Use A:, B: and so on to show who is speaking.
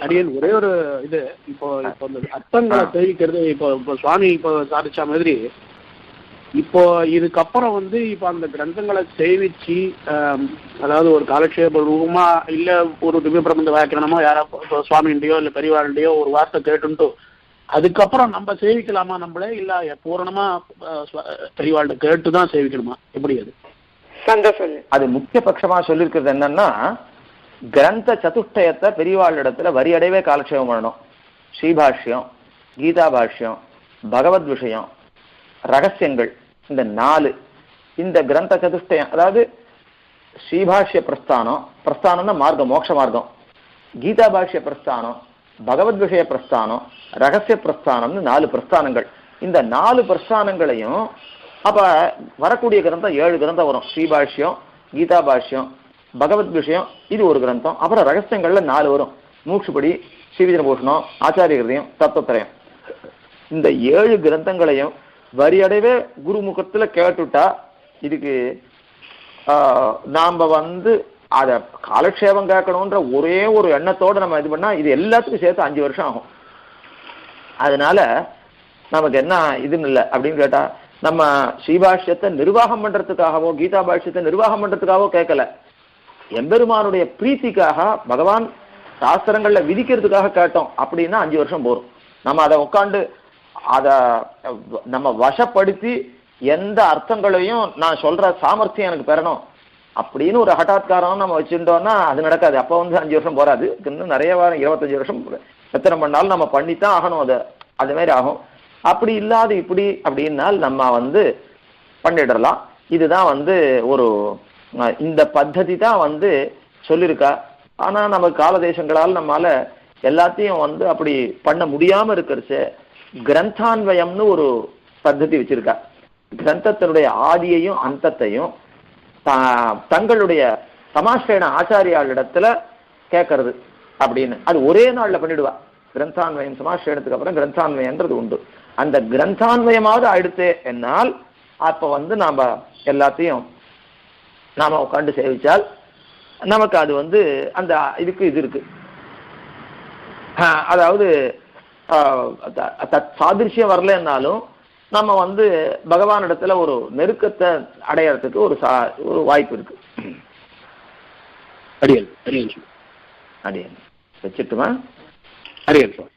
A: அடியன் ஒரே ஒரு இது இப்போ இந்த அர்த்தங்களை தெரிவிக்கிறது இப்போ சுவாமி இப்போ சாதிச்ச மாதிரி இப்போ இதுக்கப்புறம் இப்போ அந்த கிரந்தங்களை சேவிச்சு அதாவது ஒரு காலக்ஷேப ரூபமா இல்ல ஒரு திவ்ய பிரபந்த வியாக்கியானமோ யாரோ சுவாமிகிட்டயோ இல்ல பெரியவாழ்கிட்டயோ ஒரு வார்த்தை கேட்டுன்ட்டு அதுக்கப்புறம் நம்ம சேவிக்கலாமா நம்மளே இல்ல பூரணமா பெரியவாழ்கிட்ட கேட்டுதான் சேவிக்கணுமா? எப்படி அது
B: சந்தோஷம்? அது முக்கிய பட்சமா சொல்லிருக்கிறது என்னன்னா, கிரந்த சதுஷ்டயத்தை பெரியவாள் இடத்துல வரியடைவே காலக்ஷேபம் பண்ணணும். ஸ்ரீபாஷ்யம், கீதா பாஷ்யம், பகவத் விஷயம், ரகசியங்கள், இந்த 4 இந்த கிரந்த சதுஷ்டயம். அதாவது ஸ்ரீபாஷ்ய பிரஸ்தானம், பிரஸ்தானம்னா மார்க்கம், மோட்ச மார்க்கம், கீதா பாஷ்ய பிரஸ்தானம், பகவத் விஷய பிரஸ்தானம், ரகசிய பிரஸ்தானம்னு 4 பிரஸ்தானங்கள். இந்த 4 பிரஸ்தானங்களையும் அப்ப வரக்கூடிய கிரந்தம் 7 கிரந்தம் வரும். ஸ்ரீபாஷ்யம், கீதா பாஷ்யம், பகவத் விஷயம், இது ஒரு கிரந்தம். அப்புறம் ரகசியங்கள்ல 4 வரும். மூக்ஷுபடி, ஸ்ரீவிஜன பூஷணம், ஆச்சாரிய ஹிருதயம், தத்துவத்திரயம். இந்த 7 கிரந்தங்களையும் வரியடைவே குருமுகத்துல கேட்டுட்டா இதுக்கு நாம அத காலக்ஷேபம் கேட்கணும்ன்ற ஒரே ஒரு எண்ணத்தோட நம்ம இது பண்ணா இது எல்லாத்துக்கும் சேர்த்து 5 வருஷம் ஆகும். அதனால நமக்கு என்ன இதுன்னு இல்லை அப்படின்னு கேட்டா, நம்ம ஸ்ரீபாஷ்யத்தை நிர்வாகம் பண்றதுக்காகவோ கீதா பாஷ்யத்தை நிர்வாகம் பண்றதுக்காகவோ கேட்கல, எம்பெருமானுடைய பிரீத்திக்காக பகவான் சாஸ்திரங்கள்ல விதிக்கிறதுக்காக கேட்டோம் அப்படின்னா 5 வருஷம் போரும். நம்ம அதை உட்காந்து அதை நம்ம வசப்படுத்தி எந்த அர்த்தங்களையும் நான் சொல்ற சாமர்த்தியம் எனக்கு பெறணும் அப்படின்னு ஒரு ஹட்டாத்காரம் நம்ம வச்சுட்டோம்னா அது நடக்காது. அப்போ 5 வருஷம் போராது, இன்னும் நிறைய வாரம் 25 வருஷம் எத்தனை பண்ணாலும் நம்ம பண்ணித்தான் ஆகணும். அது மாதிரி ஆகும். அப்படி இல்லாது இப்படி அப்படின்னால் நம்ம பண்ணிடலாம். இதுதான் ஒரு இந்த பத்ததி தான் சொல்லியிருக்கா. ஆனா நம்ம காலதேசங்களால் நம்மால எல்லாத்தையும் அப்படி பண்ண முடியாம இருக்கிறச்சு கிரந்தான்வயம்னு ஒரு பத்ததி வச்சிருக்கா. கிரந்தத்தினுடைய ஆதியையும் அந்தத்தையும் தங்களுடைய சமாஸ்ரேன ஆச்சாரியாளிடத்துல கேட்கறது அப்படின்னு அது ஒரே நாள்ல பண்ணிடுவா. கிரந்தான்வயம் சமாஸ்ரேனத்துக்கு அப்புறம் கிரந்தான்வயன்றது உண்டு. அந்த கிரந்தான்வயமாவது ஆயிடுத்து என்னால் அப்ப நாம எல்லாத்தையும் நாம உட்காந்து சேவிச்சால் நமக்கு அது அந்த இதுக்கு இது இருக்கு. அதாவது சாதிருஷ்யம் வரலன்னாலும் நம்ம பகவானிடத்துல ஒரு நெருக்கத்தை அடையறதுக்கு ஒரு வாய்ப்பு இருக்கு. அடியன் வச்சுட்டுமா? அடியன்